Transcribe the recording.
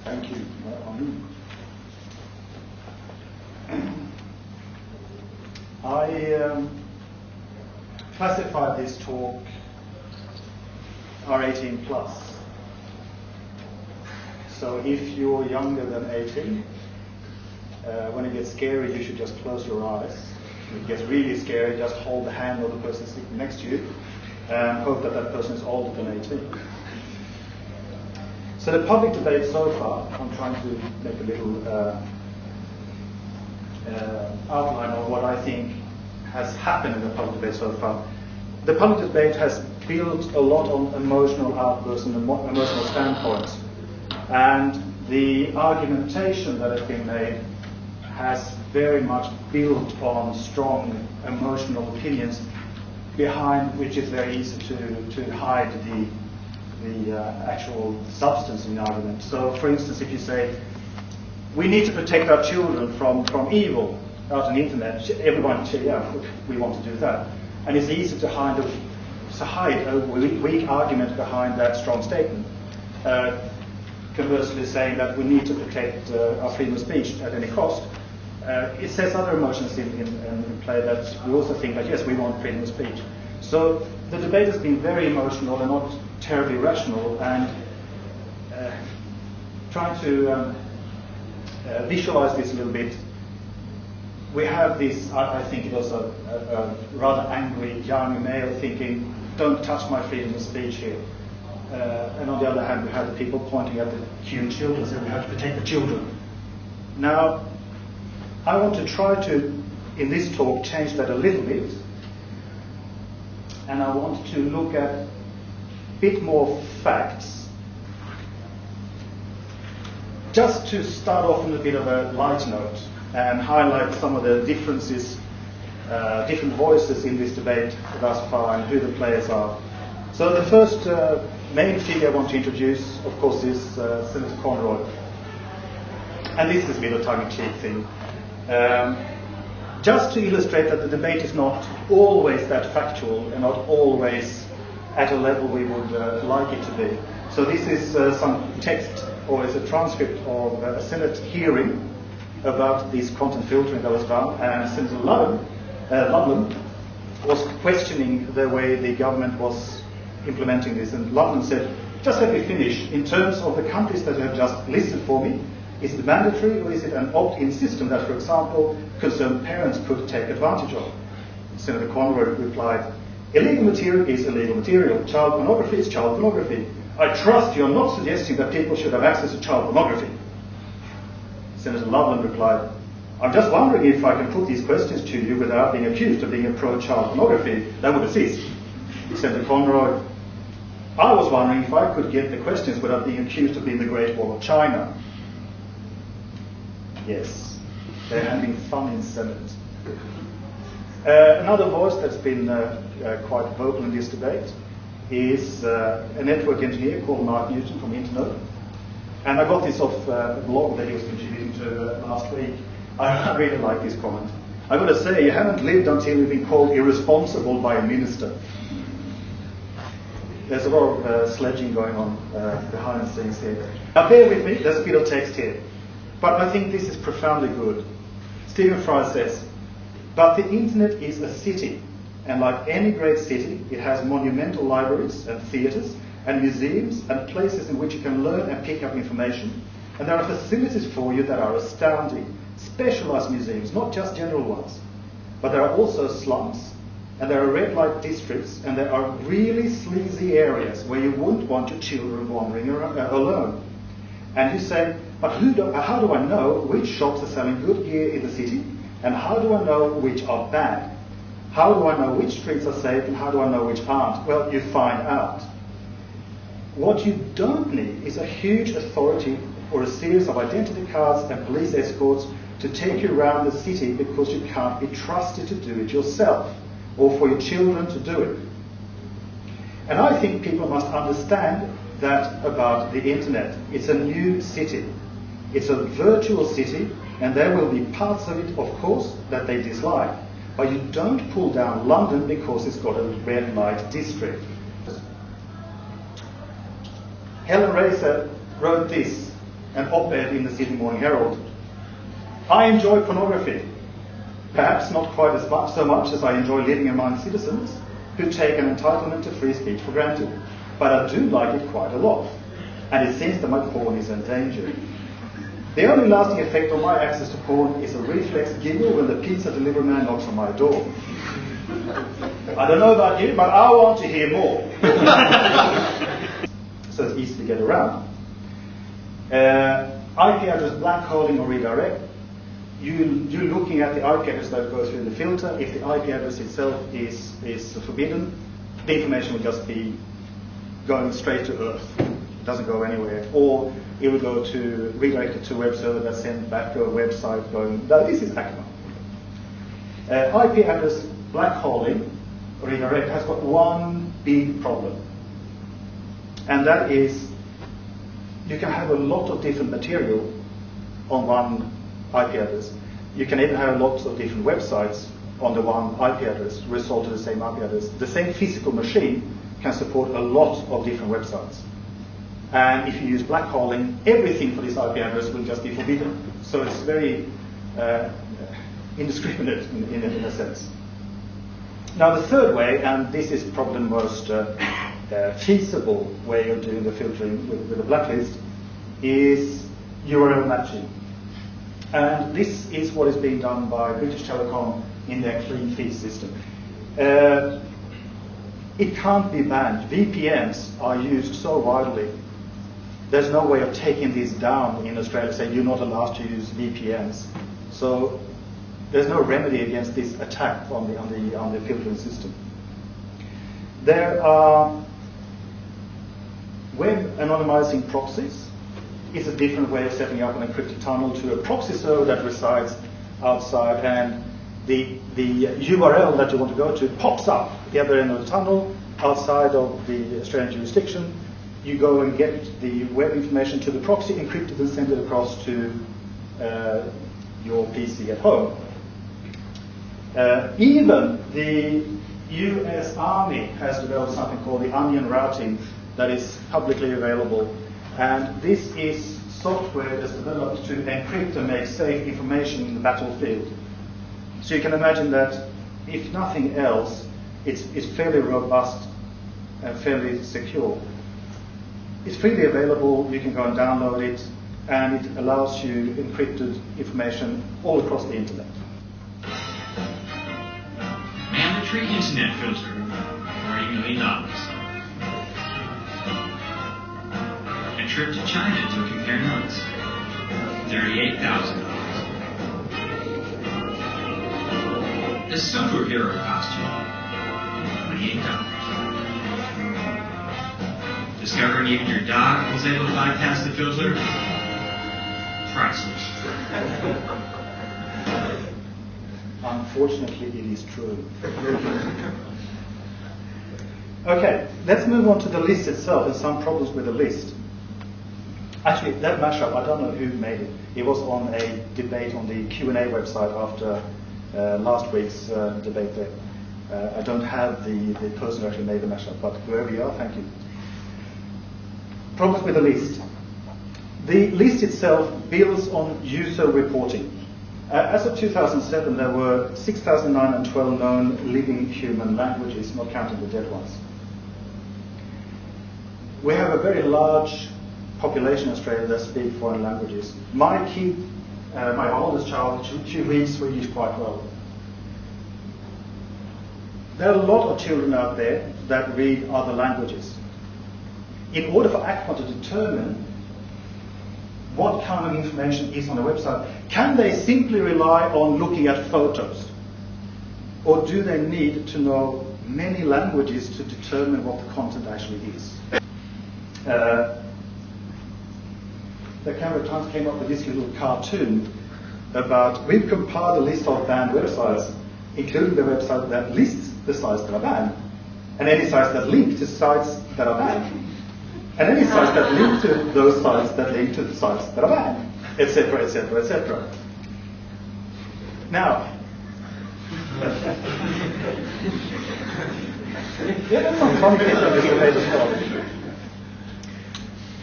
Thank you. I classified this talk R18 plus. So if you're younger than 18, when it gets scary, you should just close your eyes. If it gets really scary, just hold the hand of the person sitting next to you and hope that that person is older than 18. So the public debate so far, I'm trying to make a little outline of what I think has happened in the public debate so far. The public debate has built a lot on emotional outbursts and emotional standpoints. And the argumentation that has been made has very much built on strong emotional opinions behind which it's very easy to hide the actual substance in the argument. So, for instance, if you say, we need to protect our children from evil out on the internet, everyone says, yeah, we want to do that. And it's easy to hide a weak argument behind that strong statement. Conversely, saying that we need to protect our freedom of speech at any cost, it sets other emotions in play that we also think that, yes, we want freedom of speech. So the debate has been very emotional and not terribly rational, and trying to visualize this a little bit, we have this, I think it was a rather angry young male thinking, don't touch my freedom of speech here. And on the other hand, we have the people pointing at the cute children, saying we have to protect the children. Now, I want to try to, in this talk, change that a little bit. And I want to look at a bit more facts. Just to start off on a bit of a light note and highlight some of the differences, different voices in this debate thus far and who the players are. So the first main figure I want to introduce, of course, is Senator Conroy. And this is a bit of a tongue-in-cheek thing. Just to illustrate that the debate is not always that factual and not always at a level we would like it to be. So this is some text, or is a transcript of a Senate hearing about this content filtering that was done, and Senator Ludlam was questioning the way the government was implementing this, and Ludlam said, just let me finish. In terms of the countries that you have just listed for me, is it mandatory or is it an opt-in system that, for example, concerned parents could take advantage of? Senator Conroy replied, illegal material is illegal material. Child pornography is child pornography. I trust you are not suggesting that people should have access to child pornography. Senator Ludlam replied, I'm just wondering if I can put these questions to you without being accused of being a pro-child pornography. That would assist. Senator Conroy, I was wondering if I could get the questions without being accused of being the Great Wall of China. Yes, they're having fun in Senate. Another voice that's been quite vocal in this debate is a network engineer called Mark Newton from Internode. And I got this off a blog that he was contributing to last week. I really like this comment. I've got to say, you haven't lived until you've been called irresponsible by a minister. There's a lot of sledging going on behind the scenes here. Now bear with me, there's a bit of text here. But I think this is profoundly good. Stephen Fry says, but the internet is a city, and like any great city, it has monumental libraries and theatres and museums and places in which you can learn and pick up information. And there are facilities for you that are astounding, specialized museums, not just general ones. But there are also slums, and there are red light districts, and there are really sleazy areas where you wouldn't want your children wandering around, alone. And you say, but how do I know which shops are selling good gear in the city? And how do I know which are bad? How do I know which streets are safe and how do I know which aren't? Well, you find out. What you don't need is a huge authority or a series of identity cards and police escorts to take you around the city because you can't be trusted to do it yourself or for your children to do it. And I think people must understand that about the internet. It's a new city. It's a virtual city, and there will be parts of it, of course, that they dislike. But you don't pull down London because it's got a red light district. Helen Racer wrote this an op-ed in the Sydney Morning Herald. I enjoy pornography, perhaps not quite as much so much as I enjoy living among citizens who take an entitlement to free speech for granted, but I do like it quite a lot, and it seems that my porn is endangered. The only lasting effect on my access to porn is a reflex giggle when the pizza delivery man knocks on my door. I don't know about you, but I want to hear more. So it's easy to get around. IP address blackholing or redirect. You're looking at the IP address that goes through the filter. If the IP address itself is forbidden, the information will just be going straight to Earth. It doesn't go anywhere. Or it will go to redirected to a web server that's sent back to a website going, no, this is Acma. IP address blackholing or redirect has got one big problem. And that is you can have a lot of different material on one IP address. You can even have lots of different websites on the one IP address, result to the same IP address. The same physical machine can support a lot of different websites. And if you use blackholing, everything for this IP address will just be forbidden. So it's very indiscriminate in a sense. Now the third way, and this is probably the most feasible way of doing the filtering with a blacklist, is URL matching. And this is what is being done by British Telecom in their clean feed system. It can't be banned. VPNs are used so widely. There's no way of taking this down in Australia, saying you're not allowed to use VPNs. So there's no remedy against this attack on the filtering system. There are web anonymizing proxies. It's a different way of setting up an encrypted tunnel to a proxy server that resides outside, and the URL that you want to go to pops up at the other end of the tunnel outside of the Australian jurisdiction. You go and get the web information to the proxy, encrypt it, and send it across to your PC at home. Even the US Army has developed something called the onion routing that is publicly available. And this is software that's developed to encrypt and make safe information in the battlefield. So you can imagine that, if nothing else, it's fairly robust and fairly secure. It's freely available, you can go and download it, and it allows you encrypted information all across the internet. Mandatory internet filter, $40 million. A trip to China to compare notes, $38,000. A superhero costume, $28. Discovering even your dog was able to bypass the filter, priceless. Unfortunately, it is true. Okay, let's move on to the list itself and some problems with the list. Actually, that mashup, I don't know who made it. It was on a debate on the Q&A website after last week's debate there. I don't have the person who actually made the mashup, but whoever you are, thank you. Problems with the list. The list itself builds on user reporting. As of 2007, there were 6,912 known living human languages, not counting the dead ones. We have a very large population in Australia that speak foreign languages. My kid, my oldest child, she reads Swedish quite well. There are a lot of children out there that read other languages. In order for ACMA to determine what kind of information is on the website, can they simply rely on looking at photos? Or do they need to know many languages to determine what the content actually is? The Canberra Times came up with this little cartoon about, we've compiled a list of banned websites, including the website that lists the sites that are banned, and any sites that link to sites that are banned, and any sites that link to those sites that link to the sites that are banned, etc., etc., etc. Now, yeah, that's some funny picture of this as well.